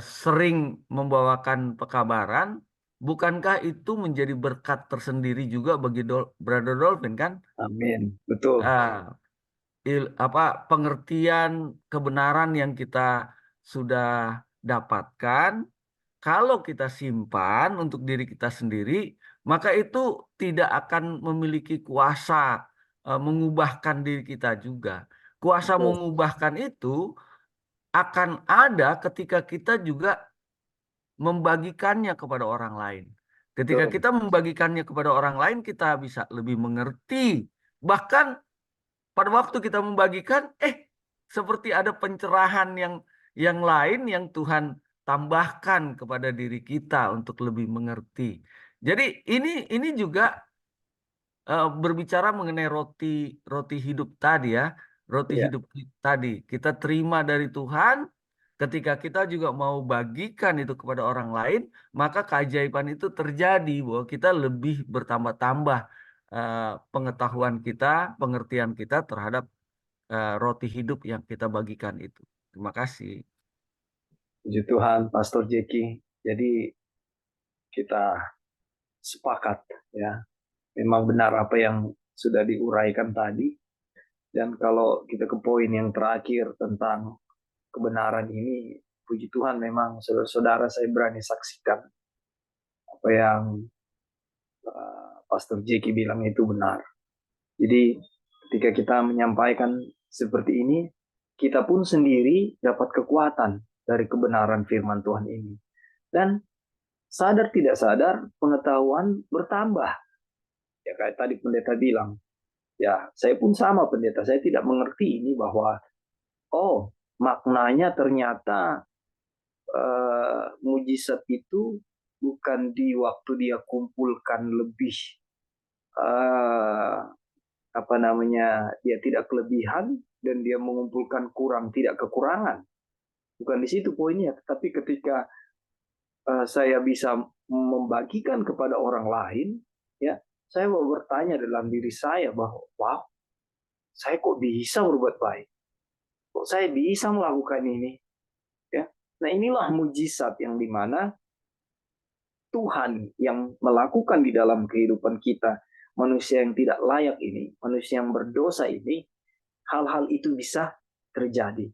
sering membawakan pekabaran, bukankah itu menjadi berkat tersendiri juga bagi Brother Dolphin kan? Amin. Betul. Ah, pengertian kebenaran yang kita sudah dapatkan kalau kita simpan untuk diri kita sendiri, maka itu tidak akan memiliki kuasa mengubahkan diri kita juga. Kuasa Betul. mengubahkan itu akan ada ketika kita juga membagikannya kepada orang lain. Ketika Betul. kita membagikannya kepada orang lain, kita bisa lebih mengerti. Bahkan pada waktu kita membagikan, seperti ada pencerahan yang lain yang Tuhan tambahkan kepada diri kita untuk lebih mengerti. Jadi ini juga berbicara mengenai roti roti hidup tadi ya, roti Ya. hidup tadi kita terima dari Tuhan. Ketika kita juga mau bagikan itu kepada orang lain, maka keajaiban itu terjadi bahwa kita lebih bertambah-tambah pengetahuan kita, pengertian kita terhadap roti hidup yang kita bagikan itu. Terima kasih. Puji Tuhan, Pastor Jeki. Jadi kita sepakat ya. Memang benar apa yang sudah diuraikan tadi. Dan kalau kita ke poin yang terakhir tentang kebenaran ini, puji Tuhan memang saudara-saudara saya berani saksikan apa yang Pastor Jeki bilang itu benar. Jadi ketika kita menyampaikan seperti ini, kita pun sendiri dapat kekuatan dari kebenaran firman Tuhan ini. Dan sadar tidak sadar pengetahuan bertambah. Ya kayak tadi pendeta bilang, ya saya pun sama pendeta, saya tidak mengerti ini bahwa maknanya ternyata mujizat itu bukan di waktu dia kumpulkan lebih uh, dia tidak kelebihan dan dia mengumpulkan kurang tidak kekurangan, bukan di situ poinnya. Tapi ketika saya bisa membagikan kepada orang lain, ya saya mau bertanya dalam diri saya bahwa wow, saya kok bisa berbuat baik, kok saya bisa melakukan ini, ya. Nah inilah mujizat yang dimana Tuhan yang melakukan di dalam kehidupan kita, manusia yang tidak layak ini, manusia yang berdosa ini, hal-hal itu bisa terjadi.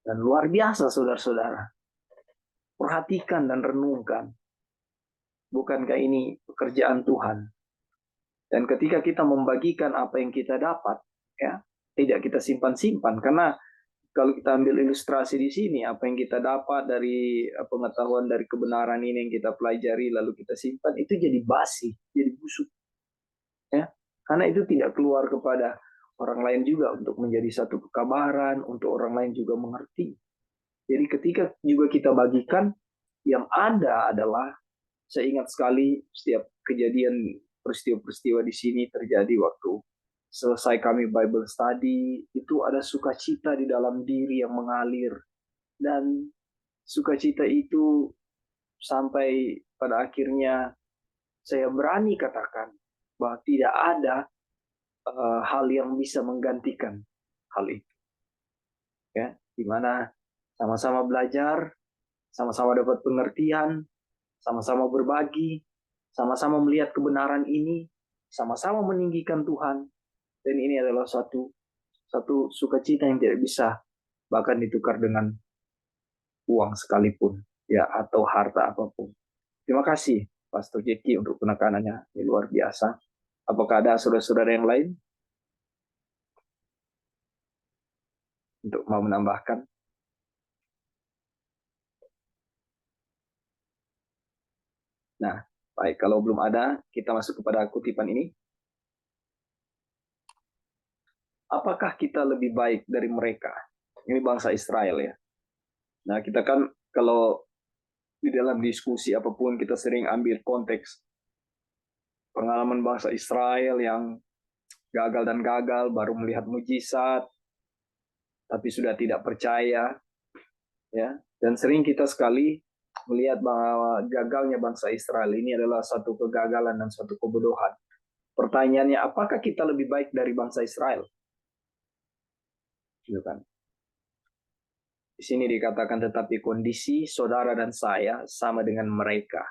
Dan luar biasa saudara-saudara. Perhatikan dan renungkan. Bukankah ini pekerjaan Tuhan? Dan ketika kita membagikan apa yang kita dapat, ya, tidak kita simpan-simpan. Karena kalau kita ambil ilustrasi di sini, apa yang kita dapat dari pengetahuan dari kebenaran ini yang kita pelajari lalu kita simpan, itu jadi basi, jadi busuk. Ya, karena itu tidak keluar kepada orang lain juga untuk menjadi satu kekabaran, untuk orang lain juga mengerti. Jadi ketika juga kita bagikan, yang ada adalah, saya ingat sekali setiap kejadian peristiwa-peristiwa di sini terjadi waktu selesai kami Bible study, itu ada sukacita di dalam diri yang mengalir. Dan sukacita itu sampai pada akhirnya saya berani katakan bahwa tidak ada hal yang bisa menggantikan hal itu. Ya, di mana sama-sama belajar, sama-sama dapat pengertian, sama-sama berbagi, sama-sama melihat kebenaran ini, sama-sama meninggikan Tuhan. Dan ini adalah satu sukacita yang tidak bisa bahkan ditukar dengan uang sekalipun, ya, atau harta apapun. Terima kasih Pastor Jeki untuk penekanannya, ini luar biasa. Apakah ada saudara-saudara yang lain untuk mau menambahkan? Nah, baik, kalau belum ada, kita masuk kepada kutipan ini. Apakah kita lebih baik dari mereka? Ini bangsa Israel ya. Nah, kita kan kalau di dalam diskusi apapun kita sering ambil konteks pengalaman bangsa Israel yang gagal dan gagal, baru melihat mujizat, tapi sudah tidak percaya, ya. Dan sering kita sekali melihat bahwa gagalnya bangsa Israel ini adalah satu kegagalan dan satu kebodohan. Pertanyaannya, apakah kita lebih baik dari bangsa Israel? Gitu kan. Di sini dikatakan tetapi kondisi saudara dan saya sama dengan mereka.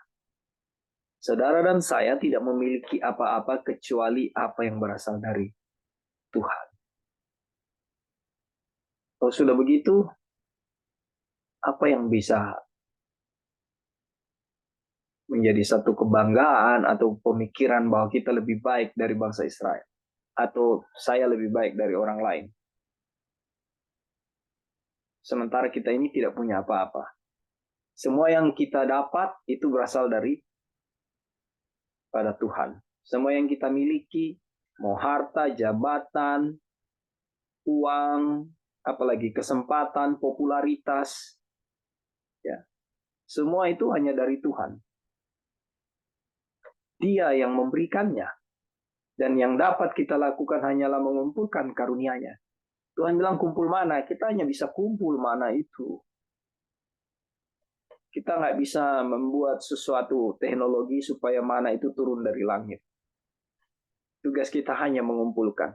Saudara dan saya tidak memiliki apa-apa kecuali apa yang berasal dari Tuhan. Kalau sudah begitu, apa yang bisa menjadi satu kebanggaan atau pemikiran bahwa kita lebih baik dari bangsa Israel? Atau saya lebih baik dari orang lain? Sementara kita ini tidak punya apa-apa. Semua yang kita dapat itu berasal dari pada Tuhan. Semua yang kita miliki, mau harta, jabatan, uang, apalagi kesempatan, popularitas, ya, semua itu hanya dari Tuhan. Dia yang memberikannya. Dan yang dapat kita lakukan hanyalah mengumpulkan karunia-Nya. Tuhan bilang kumpul mana, kita hanya bisa kumpul mana itu. Kita nggak bisa membuat sesuatu teknologi supaya mana itu turun dari langit. Tugas kita hanya mengumpulkan.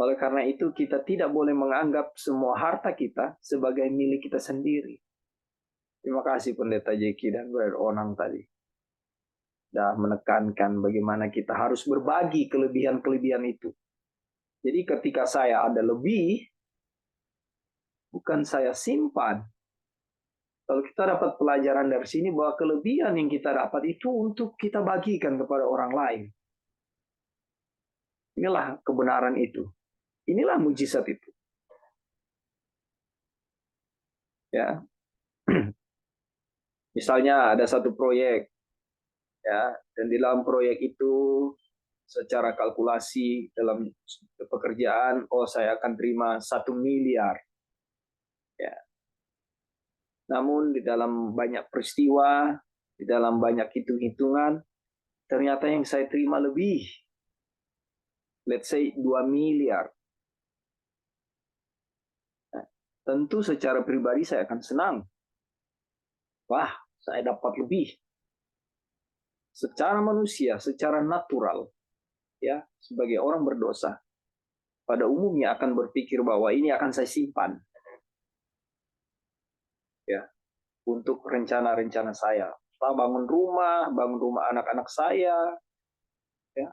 Oleh karena itu kita tidak boleh menganggap semua harta kita sebagai milik kita sendiri. Terima kasih Pendeta Jeki dan Brother Onang tadi. Dah menekankan bagaimana kita harus berbagi kelebihan-kelebihan itu. Jadi ketika saya ada lebih, bukan saya simpan. Kalau kita dapat pelajaran dari sini bahwa kelebihan yang kita dapat itu untuk kita bagikan kepada orang lain. Inilah kebenaran itu. Inilah mujizat itu. Ya. Misalnya ada satu proyek, ya, dan di dalam proyek itu secara kalkulasi dalam pekerjaan, saya akan terima 1 miliar. Ya. Namun di dalam banyak peristiwa, di dalam banyak hitung-hitungan, ternyata yang saya terima lebih. Let's say 2 miliar. Nah, tentu secara pribadi saya akan senang. Wah, saya dapat lebih. Secara manusia, secara natural, ya, sebagai orang berdosa, pada umumnya akan berpikir bahwa ini akan saya simpan. Ya, untuk rencana-rencana saya. Bangun rumah anak-anak saya, ya,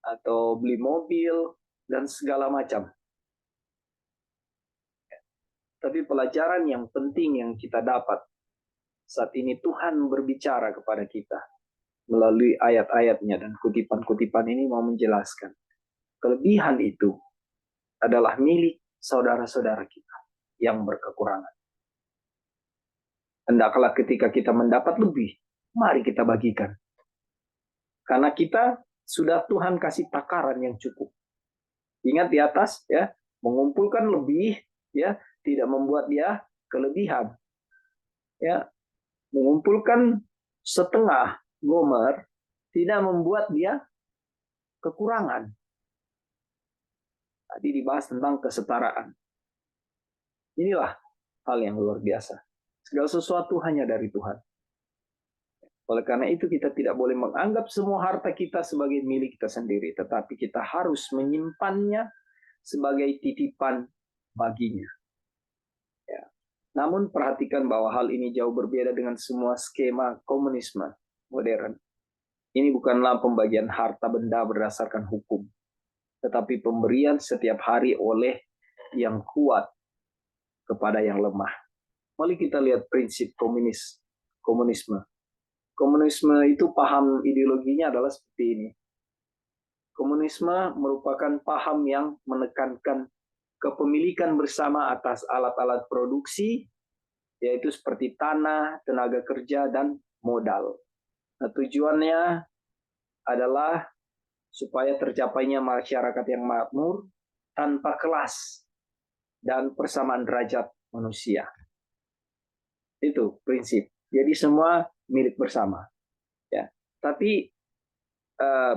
atau beli mobil, dan segala macam. Tapi pelajaran yang penting yang kita dapat saat ini, Tuhan berbicara kepada kita melalui ayat-ayatnya dan kutipan-kutipan ini mau menjelaskan. Kelebihan itu adalah milik saudara-saudara kita yang berkekurangan. Hendaklah ketika kita mendapat lebih, mari kita bagikan. Karena kita sudah Tuhan kasih takaran yang cukup. Ingat di atas, ya, mengumpulkan lebih, ya, tidak membuat dia kelebihan. Ya, mengumpulkan setengah gomer tidak membuat dia kekurangan. Tadi dibahas tentang kesetaraan. Inilah hal yang luar biasa. Segala sesuatu hanya dari Tuhan. Oleh karena itu kita tidak boleh menganggap semua harta kita sebagai milik kita sendiri, tetapi kita harus menyimpannya sebagai titipan baginya. Ya. Namun perhatikan bahwa hal ini jauh berbeda dengan semua skema komunisme modern. Ini bukanlah pembagian harta benda berdasarkan hukum, tetapi pemberian setiap hari oleh yang kuat kepada yang lemah. Mari kita lihat prinsip komunisme. Komunisme itu paham ideologinya adalah seperti ini. Komunisme merupakan paham yang menekankan kepemilikan bersama atas alat-alat produksi, yaitu seperti tanah, tenaga kerja, dan modal. Nah, tujuannya adalah supaya tercapainya masyarakat yang makmur tanpa kelas dan persamaan derajat manusia. Itu prinsip. Jadi semua milik bersama. Ya. Tapi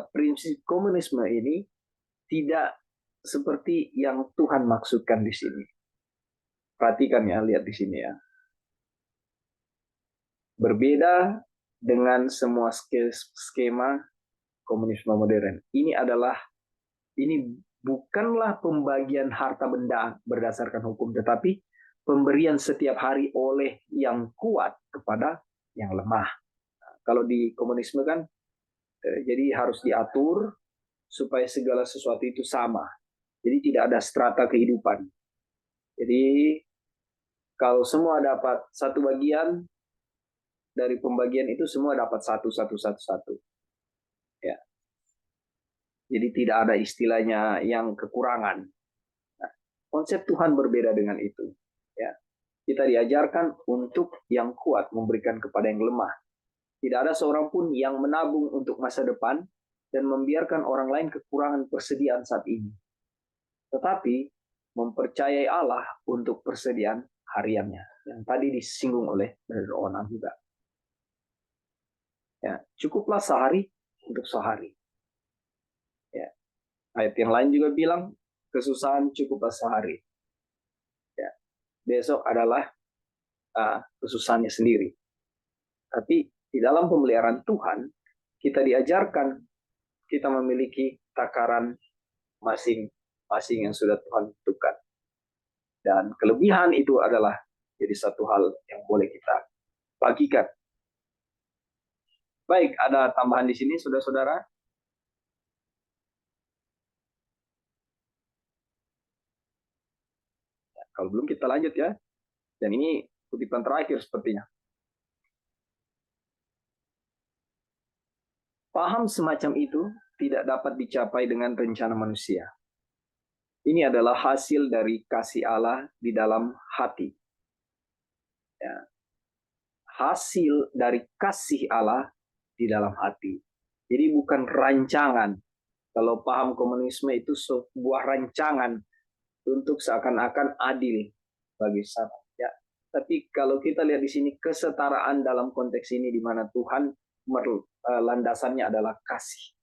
prinsip komunisme ini tidak seperti yang Tuhan maksudkan di sini. Perhatikan ya, lihat di sini ya. Berbeda dengan semua skema komunisme modern. Ini bukanlah pembagian harta benda berdasarkan hukum, tetapi pemberian setiap hari oleh yang kuat kepada yang lemah. Kalau di komunisme kan, jadi harus diatur supaya segala sesuatu itu sama. Jadi tidak ada strata kehidupan. Jadi kalau semua dapat satu bagian dari pembagian itu, semua dapat satu. Ya. Jadi tidak ada istilahnya yang kekurangan. Nah, konsep Tuhan berbeda dengan itu. Ya. Kita diajarkan untuk yang kuat memberikan kepada yang lemah. Tidak ada seorang pun yang menabung untuk masa depan dan membiarkan orang lain kekurangan persediaan saat ini. Tetapi mempercayai Allah untuk persediaan hariannya. Yang tadi disinggung oleh Brother Onang juga. Ya, cukuplah sehari untuk sehari. Ya. Ayat yang lain juga bilang, kesusahan cukuplah sehari. Ya. Besok adalah kesusahannya sendiri. Tapi di dalam pemeliharaan Tuhan, kita diajarkan kita memiliki takaran masing-masing yang sudah Tuhan tentukan. Dan kelebihan itu adalah jadi satu hal yang boleh kita bagikan. Baik, ada tambahan di sini, saudara-saudara? Kalau belum kita lanjut ya. Dan ini kutipan terakhir sepertinya. Paham semacam itu tidak dapat dicapai dengan rencana manusia. Ini adalah hasil dari kasih Allah di dalam hati. Ya. Hasil dari kasih Allah di dalam hati. Jadi bukan rancangan. Kalau paham komunisme itu sebuah rancangan untuk seakan-akan adil bagi sama. Ya. Tapi kalau kita lihat di sini kesetaraan dalam konteks ini di mana Tuhan landasannya adalah kasih.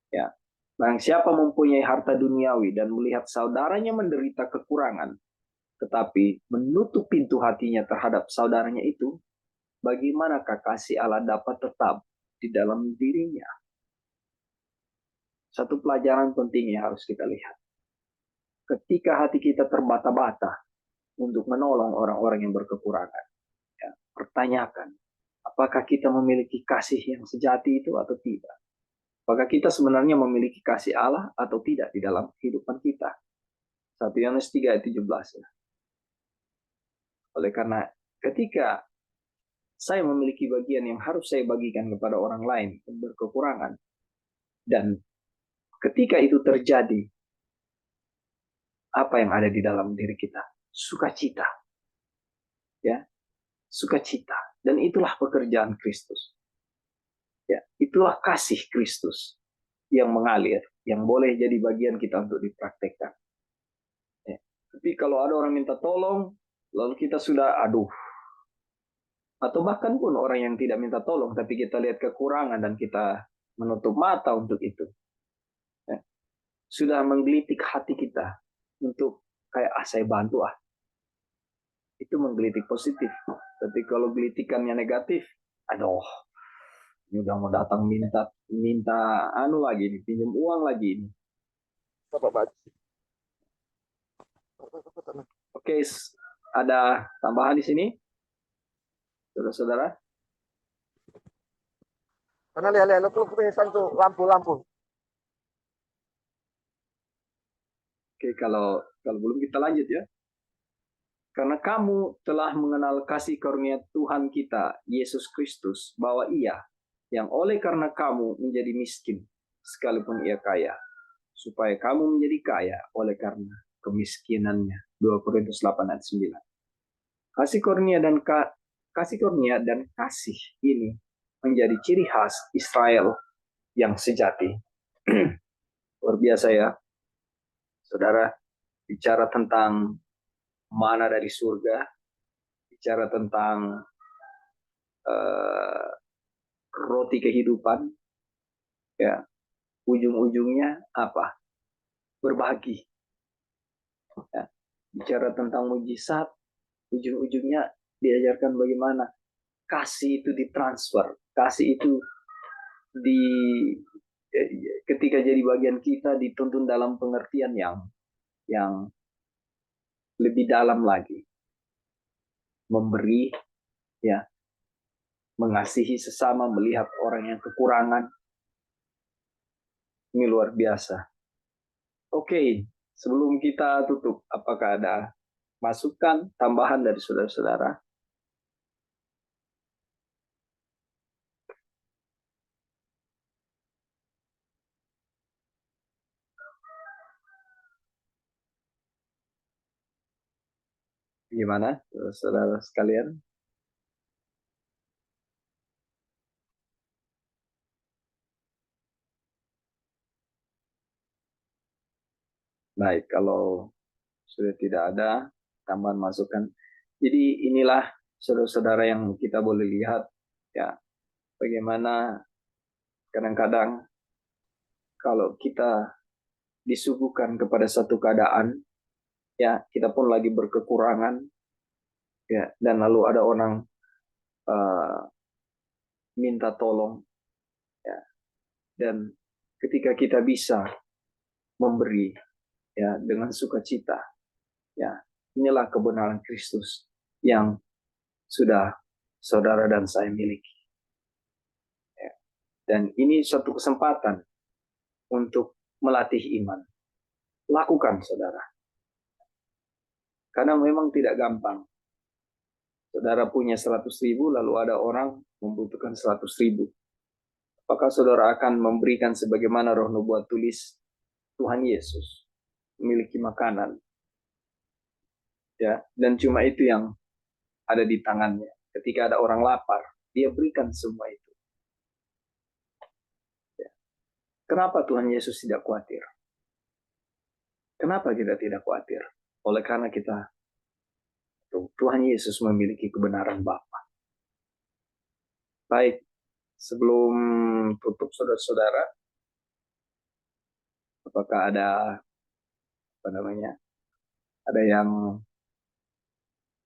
Ya. Barang siapa mempunyai harta duniawi dan melihat saudaranya menderita kekurangan, tetapi menutup pintu hatinya terhadap saudaranya itu, bagaimanakah kasih Allah dapat tetap di dalam dirinya? Satu pelajaran penting yang harus kita lihat. Ketika hati kita terbata-bata untuk menolong orang-orang yang berkekurangan, ya, pertanyakan, apakah kita memiliki kasih yang sejati itu atau tidak? Apakah kita sebenarnya memiliki kasih Allah atau tidak di dalam kehidupan kita? 1 Yohanes 3 ayat 17. Ya. Oleh karena ketika saya memiliki bagian yang harus saya bagikan kepada orang lain yang berkekurangan, dan ketika itu terjadi, apa yang ada di dalam diri kita? Sukacita. Ya, sukacita. Dan itulah pekerjaan Kristus. Ya, itulah kasih Kristus yang mengalir, yang boleh jadi bagian kita untuk dipraktekkan. Ya. Tapi kalau ada orang minta tolong, lalu kita sudah aduh. Atau bahkan pun orang yang tidak minta tolong, tapi kita lihat kekurangan dan kita menutup mata untuk itu. Ya. Sudah menggelitik hati kita untuk kayak saya bantu . Itu menggelitik positif. Tapi kalau gelitikannya negatif, aduh, ini udah mau datang minta anu lagi nih, pinjam uang lagi ini. Oke, ada tambahan di sini, saudara-saudara? Karena lihat-lihat lu pingsan tuh lampu-lampu. Oke, kalau belum kita lanjut ya. Karena kamu telah mengenal kasih karunia Tuhan kita, Yesus Kristus, bahwa Ia yang oleh karena kamu menjadi miskin, sekalipun Ia kaya, supaya kamu menjadi kaya oleh karena kemiskinannya. 2 Korintus 8 ayat 9. Kasih karunia dan kasih karunia dan kasih ini menjadi ciri khas Israel yang sejati. Luar biasa ya, saudara. Bicara tentang mana dari surga, bicara tentang uh, roti kehidupan, ya ujung-ujungnya apa? Berbagi. Ya. Bicara tentang mujizat, ujung-ujungnya diajarkan bagaimana kasih itu ditransfer, kasih itu di ketika jadi bagian kita dituntun dalam pengertian yang lebih dalam lagi, memberi, ya, mengasihi sesama, melihat orang yang kekurangan. Ini luar biasa. Oke, sebelum kita tutup, apakah ada masukan tambahan dari saudara-saudara? Gimana, saudara sekalian? Baik, kalau sudah tidak ada tambahan masukan. Jadi inilah saudara-saudara yang kita boleh lihat, ya, bagaimana kadang-kadang kalau kita disuguhkan kepada satu keadaan, ya, kita pun lagi berkekurangan, ya, dan lalu ada orang uh, minta tolong, ya, dan ketika kita bisa memberi, ya, dengan sukacita, ya, inilah kebenaran Kristus yang sudah saudara dan saya miliki. Ya. Dan ini suatu kesempatan untuk melatih iman. Lakukan, saudara. Karena memang tidak gampang. Saudara punya 100.000, lalu ada orang membutuhkan 100.000. Apakah saudara akan memberikan sebagaimana roh nubuat tulis Tuhan Yesus memiliki makanan, ya, dan cuma itu yang ada di tangannya. Ketika ada orang lapar, dia berikan semua itu. Ya. Kenapa Tuhan Yesus tidak khawatir? Kenapa kita tidak khawatir? Oleh karena Tuhan Yesus memiliki kebenaran Bapa. Baik, sebelum tutup saudara-saudara, apakah ada ada yang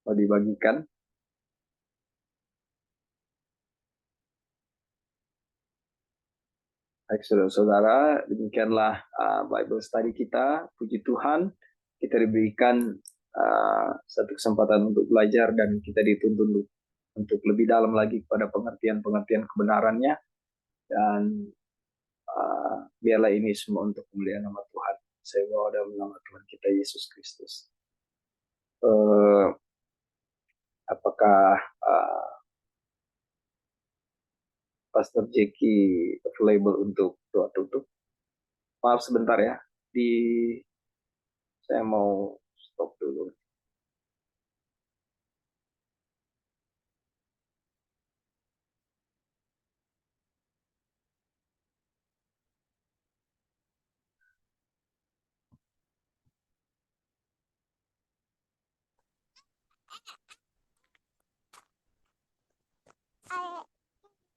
mau dibagikan? Baik, saudara-saudara, demikianlah Bible study kita. Puji Tuhan, kita diberikan satu kesempatan untuk belajar dan kita dituntun untuk lebih dalam lagi pada pengertian-pengertian kebenarannya, dan biarlah ini semua untuk kemuliaan nama Tuhan. Saya bawa dalam nama Tuhan kita Yesus Kristus. Apakah Pastor Jackie available untuk doa tutup? Maaf sebentar ya, saya mau stop dulu.